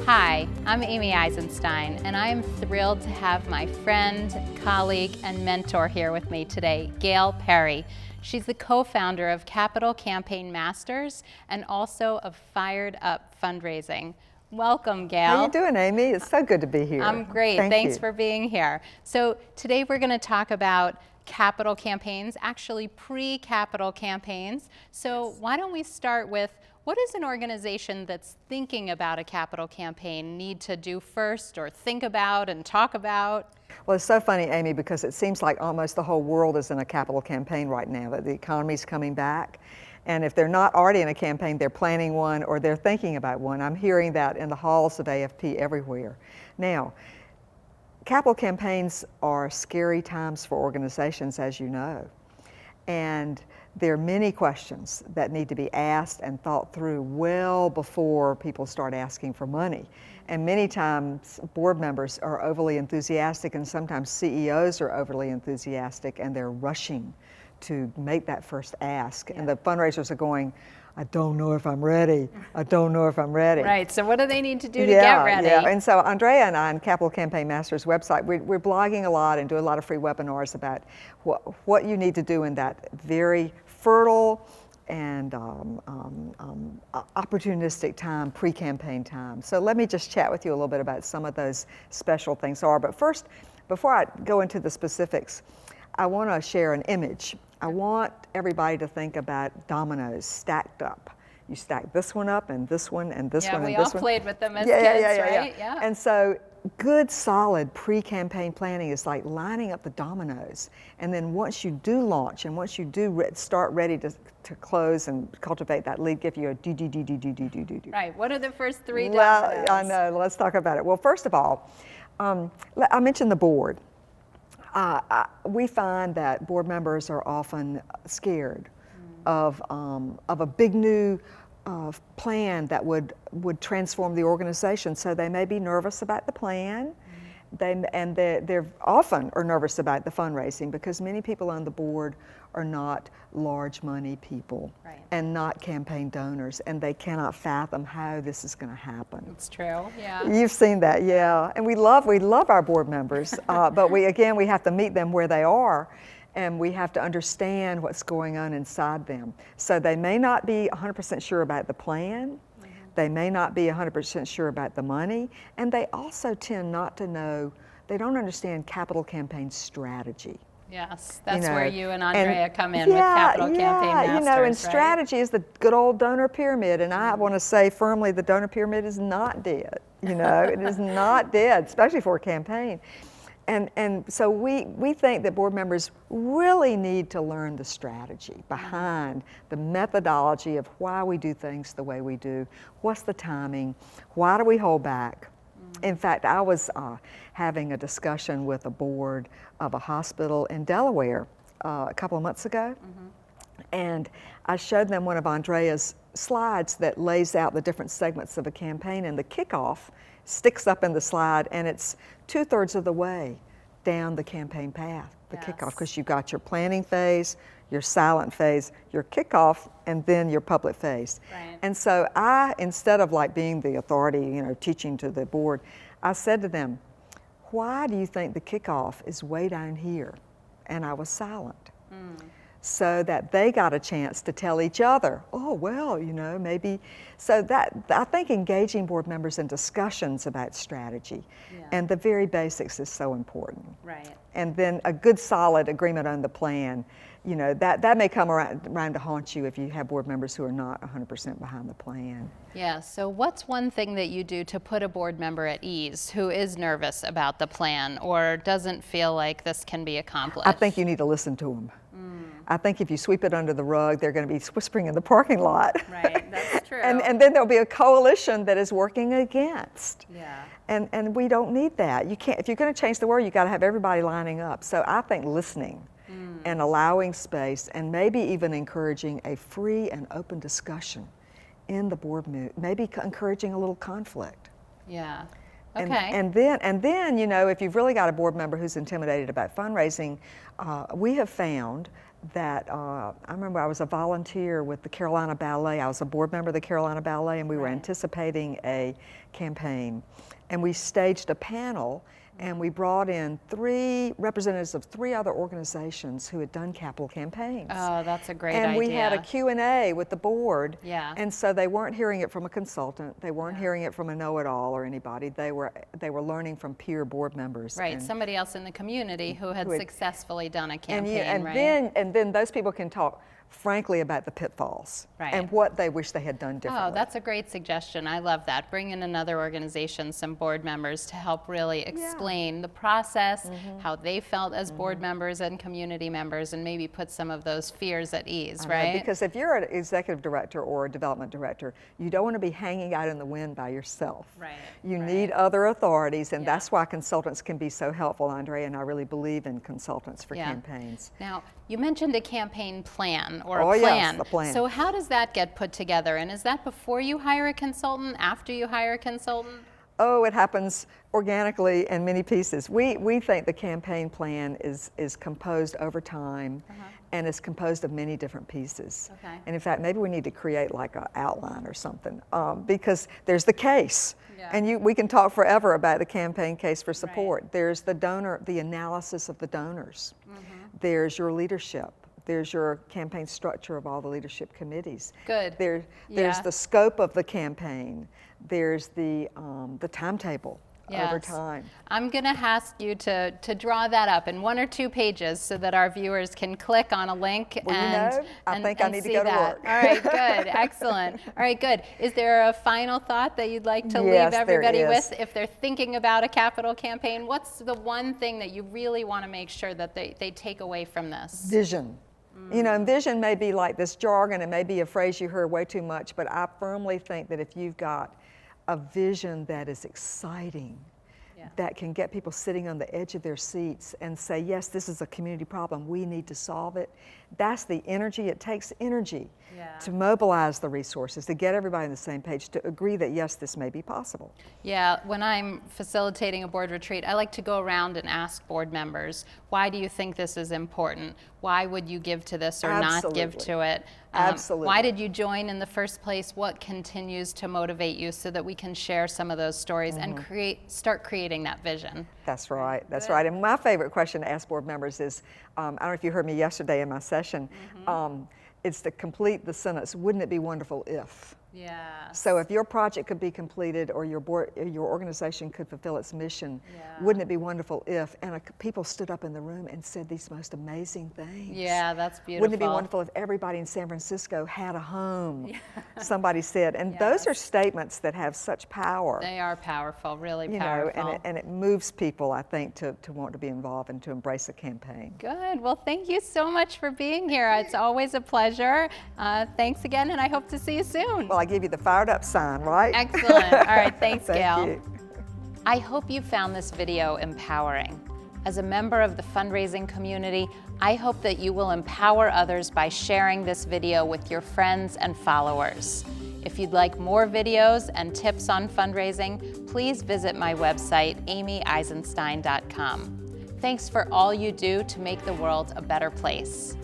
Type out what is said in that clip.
Hi, I'm Amy Eisenstein, and I am thrilled to have my friend, colleague, and mentor here with me today, Gail Perry. She's the co-founder of Capital Campaign Masters and also of Fired Up Fundraising. Welcome, Gail. How you doing, Amy? It's so good to be here. I'm great. Thanks for being here. So today we're going to talk about capital campaigns, actually pre-capital campaigns. So why don't we start with, what does an organization that's thinking about a capital campaign need to do first, or think about and talk about? Well, it's so funny, Amy, because it seems like almost the whole world is in a capital campaign right now, that the economy's coming back. And if they're not already in a campaign, they're planning one or they're thinking about one. I'm hearing that in the halls of AFP everywhere. Now, capital campaigns are scary times for organizations, as you know. And there are many questions that need to be asked and thought through well before people start asking for money. And many times board members are overly enthusiastic, and sometimes CEOs are overly enthusiastic, and they're rushing to make that first ask. Yeah. And the fundraisers are going, I don't know if I'm ready. I don't know if I'm ready. Right, so what do they need to do to get ready? Yeah, and so Andrea and I on Capital Campaign Masters website, we're blogging a lot and do a lot of free webinars about what you need to do in that very fertile and opportunistic time, pre-campaign time. So let me just chat with you a little bit about some of those special things are. But first, before I go into the specifics, I want to share an image. I want everybody to think about dominoes stacked up. You stack this one up and this one and this one and this one. Yeah, we all played with them as kids, right? Yeah. And so good, solid pre-campaign planning is like lining up the dominoes. And then once you do launch and once you do start ready to close and cultivate that lead, give you a do. Right, what are the first three dominoes? Well, I know, let's talk about it. Well, first of all, I mentioned the board. We find that board members are often scared of a big new plan that would transform the organization. So they may be nervous about the plan. They're often are nervous about the fundraising, because many people on the board are not large money people, right, and not campaign donors, and they cannot fathom how this is going to happen. It's true, yeah. You've seen that, yeah. And we love our board members, but we have to meet them where they are, and we have to understand what's going on inside them. So they may not be 100% sure about the plan. They may not be 100% sure about the money, and they also tend not to know, they don't understand capital campaign strategy. Yes, that's where you and Andrea come in with Capital Campaign Masters, and right? strategy is the good old donor pyramid, and I want to say firmly the donor pyramid is not dead. It is not dead, especially for a campaign. And so we think that board members really need to learn the strategy behind the methodology of why we do things the way we do. What's the timing? Why do we hold back? In fact, I was having a discussion with a board of a hospital in Delaware a couple of months ago, and I showed them one of Andrea's slides that lays out the different segments of a campaign, and the kickoff sticks up in the slide, and it's 2/3 of the way down the campaign path, the kickoff, because you've got your planning phase, your silent phase, your kickoff, and then your public phase. Right. And so I, instead of like being the authority, teaching to the board, I said to them, why do you think the kickoff is way down here? And I was silent. So that they got a chance to tell each other, oh, well, maybe. So that, I think engaging board members in discussions about strategy and the very basics is so important. Right. And then a good solid agreement on the plan, that may come around to haunt you if you have board members who are not 100% behind the plan. Yeah, so what's one thing that you do to put a board member at ease who is nervous about the plan or doesn't feel like this can be accomplished? I think you need to listen to them. I think if you sweep it under the rug, they're going to be whispering in the parking lot. Right, that's true. and then there'll be a coalition that is working against. Yeah. And we don't need that. You can't, if you're going to change the world, you've got to have everybody lining up. So I think listening and allowing space, and maybe even encouraging a free and open discussion in the board meeting, maybe encouraging a little conflict. Yeah. And, okay. And then, if you've really got a board member who's intimidated about fundraising, we have found that I remember I was a volunteer with the Carolina Ballet. I was a board member of the Carolina Ballet, and we were anticipating a campaign. And we staged a panel, and we brought in 3 representatives of 3 other organizations who had done capital campaigns. Oh, that's a great idea. And we had a Q&A with the board. Yeah. And so they weren't hearing it from a consultant. They weren't hearing it from a know-it-all or anybody. They were learning from peer board members. Right, and somebody else in the community who had successfully done a campaign, and right? then those people can talk frankly about the pitfalls and what they wish they had done differently. Oh, that's a great suggestion. I love that. Bring in another organization, some board members to help really explain the process, how they felt as board members and community members, and maybe put some of those fears at ease, right? Because if you're an executive director or a development director, you don't want to be hanging out in the wind by yourself. Right. You need other authorities, and that's why consultants can be so helpful, Andrea, and I really believe in consultants for campaigns. Now, you mentioned a campaign plan or a plan. Yes, the plan. So how does that get put together? And is that before you hire a consultant, after you hire a consultant? Oh, it happens organically in many pieces. We think the campaign plan is composed over time and is composed of many different pieces. Okay. And in fact, maybe we need to create like an outline or something because there's the case. And we can talk forever about the campaign case for support. There's the donor, the analysis of the donors. There's your leadership. There's your campaign structure of all the leadership committees. Good. There's the scope of the campaign. There's the timetable over time. I'm going to ask you to draw that up in 1 or 2 pages so that our viewers can click on a link I think I need to go to work. All right, good, excellent. All right, good. Is there a final thought that you'd like to leave everybody with if they're thinking about a capital campaign? What's the one thing that you really want to make sure that they take away from this? Vision. You know, and vision may be like this jargon, it may be a phrase you heard way too much, but I firmly think that if you've got a vision that is exciting, that can get people sitting on the edge of their seats and say, yes, this is a community problem, we need to solve it. That's the energy. It takes energy to mobilize the resources, to get everybody on the same page, to agree that, yes, this may be possible. Yeah, when I'm facilitating a board retreat, I like to go around and ask board members, why do you think this is important? Why would you give to this or not give to it? Absolutely. Why did you join in the first place? What continues to motivate you so that we can share some of those stories and start creating that vision? That's right. That's right. And my favorite question to ask board members is, I don't know if you heard me yesterday in my session, it's to complete the sentence, wouldn't it be wonderful if? Yeah. So if your project could be completed or your organization could fulfill its mission, wouldn't it be wonderful if? And people stood up in the room and said these most amazing things. Yeah, that's beautiful. Wouldn't it be wonderful if everybody in San Francisco had a home? Somebody said. And those are statements that have such power. They are powerful, really powerful. Know, and it moves people, I think, to want to be involved and to embrace a campaign. Good. Well, thank you so much for being here. It's always a pleasure. Thanks again, and I hope to see you soon. Well, I give you the fired up sign, right? Excellent. All right, thanks, Thank Gail. you. I hope you found this video empowering. As a member of the fundraising community, I hope that you will empower others by sharing this video with your friends and followers. If you'd like more videos and tips on fundraising, please visit my website, amyeisenstein.com. Thanks for all you do to make the world a better place.